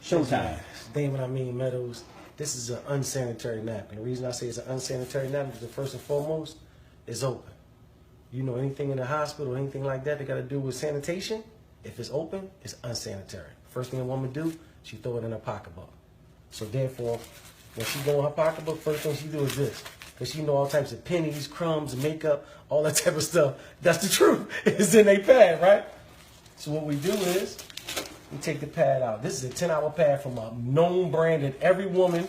Showtime. Damon, Meadows. This is an unsanitary napkin. The reason I say it's an unsanitary napkin is first and foremost, it's open. You know, anything in the hospital, anything like that got to do with sanitation, if it's open, it's unsanitary. First thing a woman do, she throw it in her pocketbook. So therefore, when she go in her pocketbook, first thing she do is this. Because she know all types of pennies, crumbs, makeup, all that type of stuff. That's the truth. It's in a pad, right? So what we do is, we take the pad out. This is a 10-hour pad from a known brand that every woman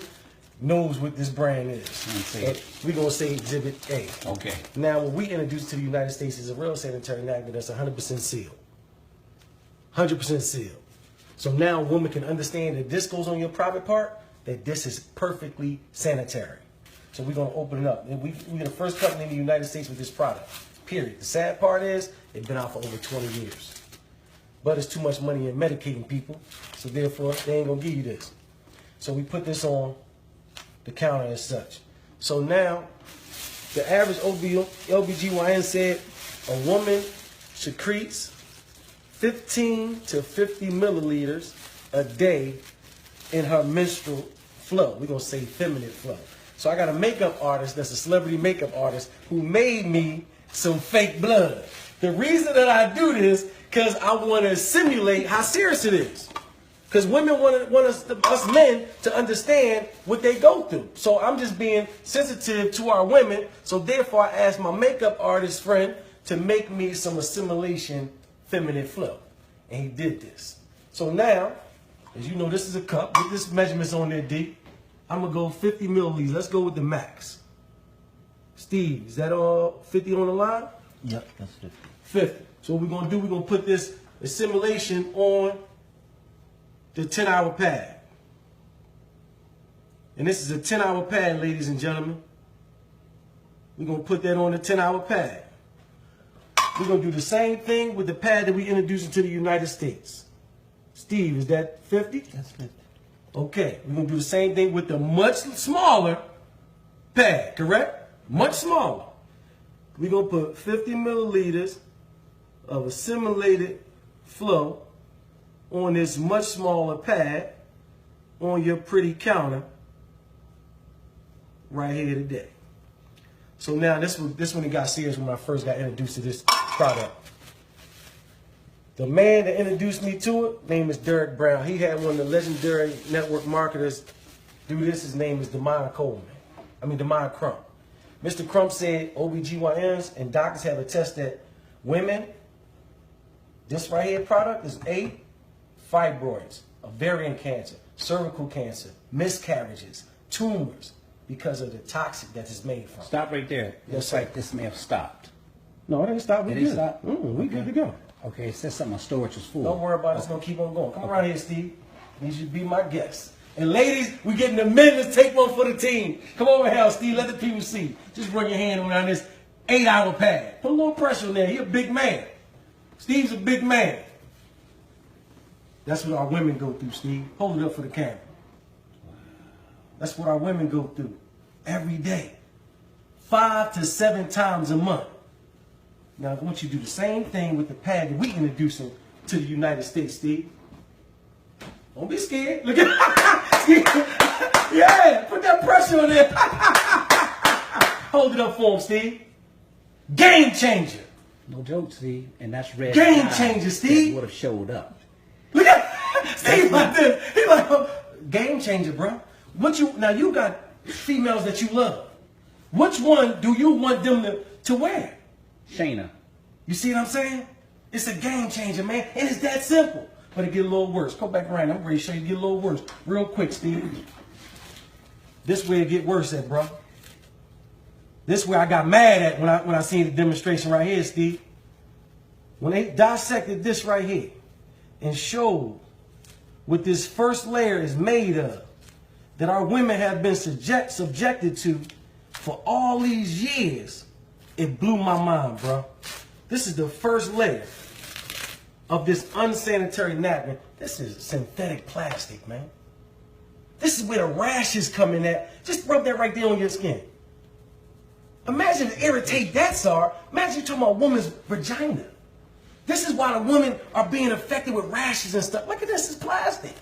knows what this brand is. We're going to say Exhibit A. Okay. Now, what we introduced to the United States is a real sanitary napkin that's 100% sealed. 100% sealed. So now a woman can understand that this goes on your private part, that this is perfectly sanitary. So we're going to open it up. We're the first company in the United States with this product, period. The sad part is, it's been out for over 20 years. But it's too much money in medicating people, so therefore, they ain't going to give you this. So we put this on the counter as such. So now, the average OBGYN said a woman secretes 15 to 50 milliliters a day in her menstrual flow. We're going to say feminine flow. So I got a makeup artist that's a celebrity makeup artist who made me some fake blood. The reason that I do this, because I want to simulate how serious it is. Because women want us men to understand what they go through. So I'm just being sensitive to our women. So therefore, I asked my makeup artist friend to make me some assimilation feminine flow. And he did this. So now, as you know, this is a cup. Get this measurements on there, D. I'm going to go 50 milliliters. Let's go with the max. Steve, is that all 50 on the line? Yep, that's 50. 50. So what we're going to do, we're going to put this assimilation on the 10-hour pad. And this is a 10-hour pad, ladies and gentlemen. We're going to put that on the 10-hour pad. We're going to do the same thing with the pad that we introduced into the United States. Steve, is that 50? That's 50. Okay, we're going to do the same thing with the much smaller pad, correct? Much smaller. We're going to put 50 milliliters of assimilated flow on this much smaller pad on your pretty counter right here today. So now this one it got serious when I first got introduced to this product. The man that introduced me to it, name is Derek Brown. He had one of the legendary network marketers do this. His name is Demond Crump. Mr. Crump said OBGYNs and doctors have attested that women, this right here product is fibroids, ovarian cancer, cervical cancer, miscarriages, tumors, because of the toxic that it's made from. Stop right there. Yes, Looks like this may have stopped. No, it ain't stopped. We It good. ain't stopped? We good to go. Okay, it says something on storage was full. Don't worry about it. It's going to keep on going. Come around here, Steve. You should be my guest. And ladies, we getting the men to take one for the team. Come over here, Steve. Let the people see. Just run your hand around this 8-hour pad. Put a little pressure on there. He a big man. Steve's a big man. That's what our women go through, Steve. Hold it up for the camera. That's what our women go through every day. 5 to 7 times a month. Now, I want you to do the same thing with the pad that we introducing to the United States, Steve. Don't be scared. Look at yeah, put that pressure on there. Hold it up for him, Steve. Game changer. No joke, Steve. And that's red. Game changer, Steve. Would have showed up. Look at Steve like this. He like, game changer, bro. Now you got females that you love. Which one do you want them to wear? Shayna. You see what I'm saying? It's a game changer, man. And it's that simple. But it get a little worse. Go back around. I'm ready to show you it get a little worse. Real quick, Steve. This way it get worse at, bro. This way I got mad at when I seen the demonstration right here, Steve. When they dissected this right here and showed what this first layer is made of, that our women have been subjected to for all these years, it blew my mind, bro. This is the first layer of this unsanitary napkin. This is synthetic plastic, man. This is where the rashes come in at. Just rub that right there on your skin. Imagine to irritate that, sir. Imagine you're talking about a woman's vagina. This is why the women are being affected with rashes and stuff. Look at this, it's plastic.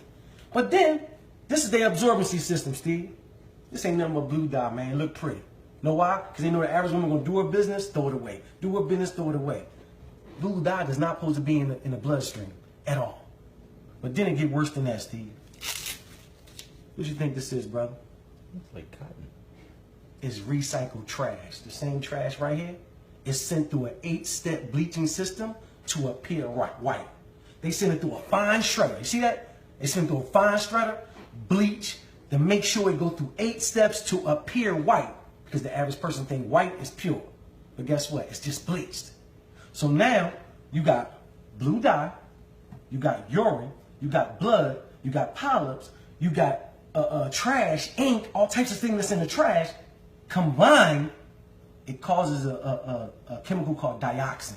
But then, this is their absorbency system, Steve. This ain't nothing but blue dye, man. It look pretty. Know why? Because they know the average woman gonna do her business, throw it away. Do her business, throw it away. Blue dye is not supposed to be in the bloodstream at all. But then it get worse than that, Steve. What you think this is, brother? It's like cotton. It's recycled trash. The same trash right here is sent through an 8-step bleaching system to appear white. They send it through a fine shredder. You see that? They send it through a fine shredder, bleach, to make sure it go through 8 steps to appear white. Because the average person think white is pure. But guess what? It's just bleached. So now you got blue dye, you got urine, you got blood, you got polyps, you got trash, ink, all types of things that's in the trash. Combined, it causes a chemical called dioxin.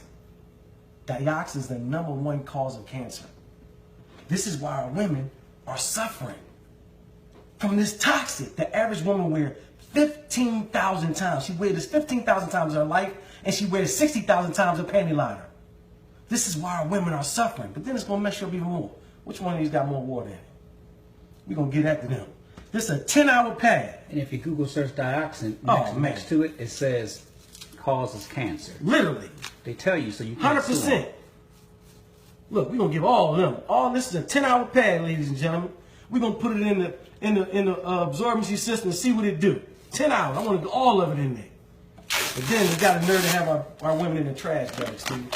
Dioxin is the #1 cause of cancer. This is why our women are suffering from this toxic. The average woman wears 15,000 times. She wears this 15,000 times in her life, and she wears 60,000 times a panty liner. This is why our women are suffering. But then it's going to mess you up even more. Which one of these got more water in it? We're going to get after them. This is a 10-hour pad. And if you Google search dioxin, Oh, next to it, it says causes cancer. Literally. They tell you so you can't sue 100%. them. Look, we're going to give all of them. All this is a 10-hour pad, ladies and gentlemen. We're going to put it in the absorbency system and see what it do. 10 hours. I want to do all of it in there. But then we got a nerve to have our women in the trash bag, Steve.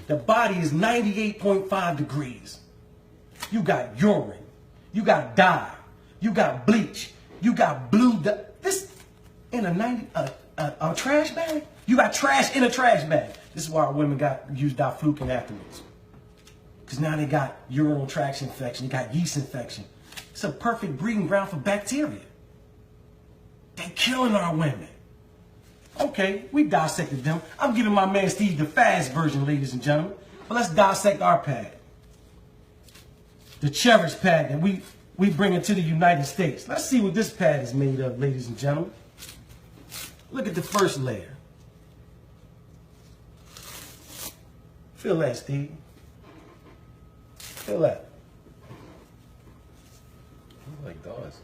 The body is 98.5 degrees. You got urine. You got dye. You got bleach. You got blue dye. This in a trash bag? You got trash in a trash bag. This is why our women use diflucan afterwards. Because now they got urinary tract infection. They got yeast infection. It's a perfect breeding ground for bacteria. They're killing our women. Okay, we dissected them. I'm giving my man Steve the fast version, ladies and gentlemen. But let's dissect our pad. The Cherish Pad that we bring into the United States. Let's see what this pad is made of, ladies and gentlemen. Look at the first layer. Feel that, Steve. Feel that. Like gauze.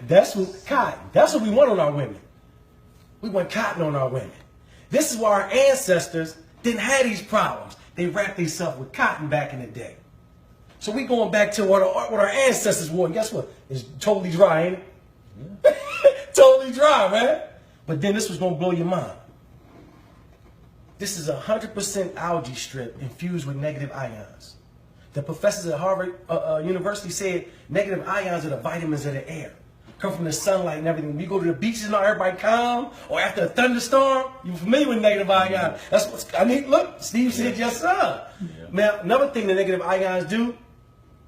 That's what cotton. That's what we want on our women. We want cotton on our women. This is why our ancestors didn't have these problems. They wrapped themselves with cotton back in the day. So we going back to what our ancestors wore. And guess what? It's totally dry, ain't it? Yeah. Totally dry, man. But then this was going to blow your mind. This is 100% algae strip infused with negative ions. The professors at Harvard University said negative ions are the vitamins of the air. Come from the sunlight and everything. When you go to the beaches and everybody calm, or after a thunderstorm, you're familiar with negative ions. That's what I mean. Look, Steve said yes, sir. Yeah. Now, another thing the negative ions do,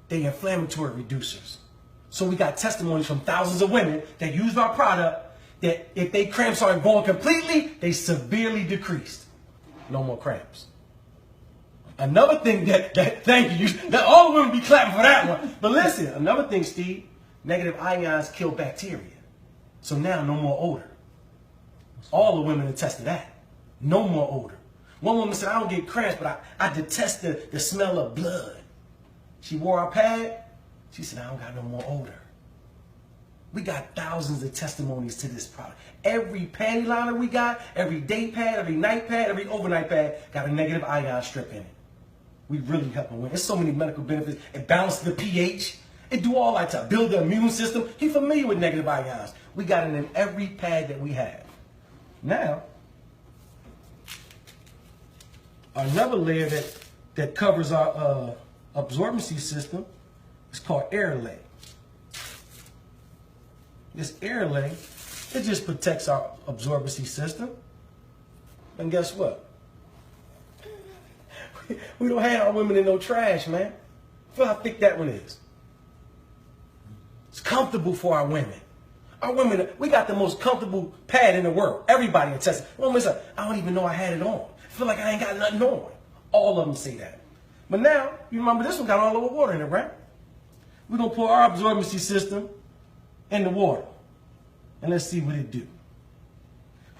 they inflammatory reducers. So we got testimonies from thousands of women that used our product that if they cramps aren't going completely, they severely decreased. No more cramps. Another thing thank you. All the women be clapping for that one. But listen, another thing, Steve, negative ions kill bacteria. So now no more odor. All the women attest to that. No more odor. One woman said, I don't get cramps, but I detest the smell of blood. She wore our pad. She said, I don't got no more odor. We got thousands of testimonies to this product. Every panty liner we got, every day pad, every night pad, every overnight pad got a negative ion strip in it. We really help them win. There's so many medical benefits. It balances the pH. It do all that to build the immune system. You're familiar with negative ions. We got it in every pad that we have. Now, another layer that covers our absorbency system is called air lay. This air lay, it just protects our absorbency system. And guess what? We don't have our women in no trash, man. Feel how thick that one is. It's comfortable for our women. Our women, we got the most comfortable pad in the world. Everybody attests. Women say, I don't even know I had it on. I feel like I ain't got nothing on. All of them say that. But now, you remember this one got all over water in it, right? We're going to pour our absorbency system in the water. And let's see what it do.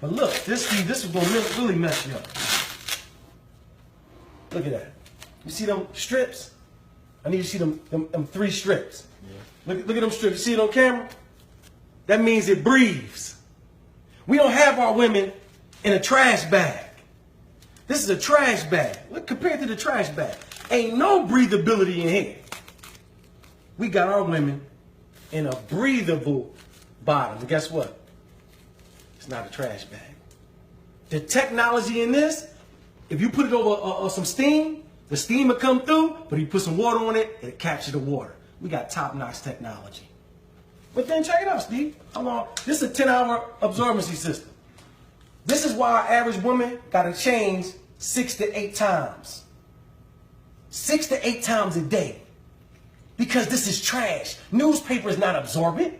But look, this is going to really mess you up. Look at that. You see them strips? I need you to see them 3 strips. Yeah. Look at them strips. You see it on camera? That means it breathes. We don't have our women in a trash bag. This is a trash bag. Look, compared to the trash bag, ain't no breathability in here. We got our women in a breathable bottom. And guess what? It's not a trash bag. The technology in this, if you put it over some steam, the steam will come through, but if you put some water on it, it'll capture the water. We got top-notch technology. But then check it out, Steve. How long? This is a 10-hour absorbency system. This is why our average woman got to change 6 to 8 times. 6 to 8 times a day. Because this is trash. Newspaper is not absorbent.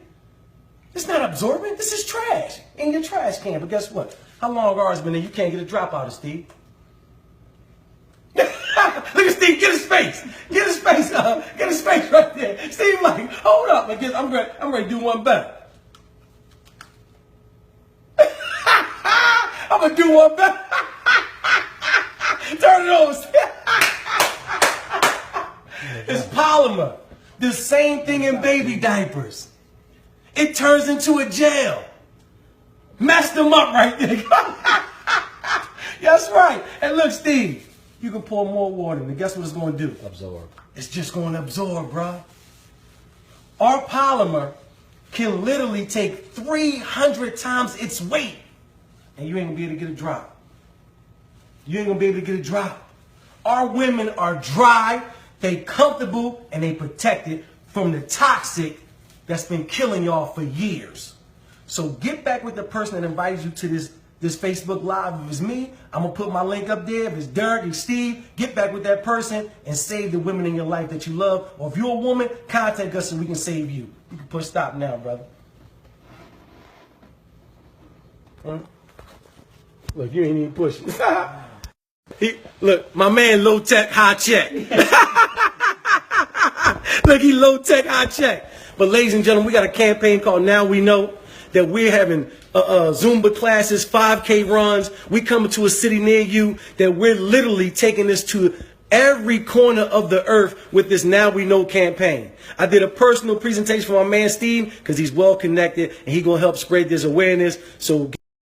It's not absorbent. This is trash in your trash can. But guess what? How long ours been there? You can't get a drop out of Steve. Look at Steve. Get his face. Get his face. Get his face right there. Steve, like, hold up. I'm ready to do one better. I'm gonna do one better. Turn it over. It's polymer. The same thing in baby diapers. It turns into a gel. Mess them up right there. That's right. And look, Steve, you can pour more water in, and guess what it's going to do? Absorb. It's just going to absorb, bro. Our polymer can literally take 300 times its weight, and you ain't going to be able to get a drop. You ain't going to be able to get a drop. Our women are dry, they comfortable, and they protected from the toxic that's been killing y'all for years. So get back with the person that invited you to this Facebook Live. If it's me, I'm going to put my link up there. If it's Derek and Steve, get back with that person and save the women in your life that you love. Or if you're a woman, contact us so we can save you. You can push stop now, brother. Huh? Look, you ain't even pushing. Look, my man low tech, high check. Look, he low tech, high check. But ladies and gentlemen, we got a campaign called Now We Know, that we're having Zumba classes, 5K runs. We coming to a city near you, that we're literally taking this to every corner of the earth with this Now We Know campaign. I did a personal presentation for my man Steve because he's well connected and he's going to help spread this awareness. So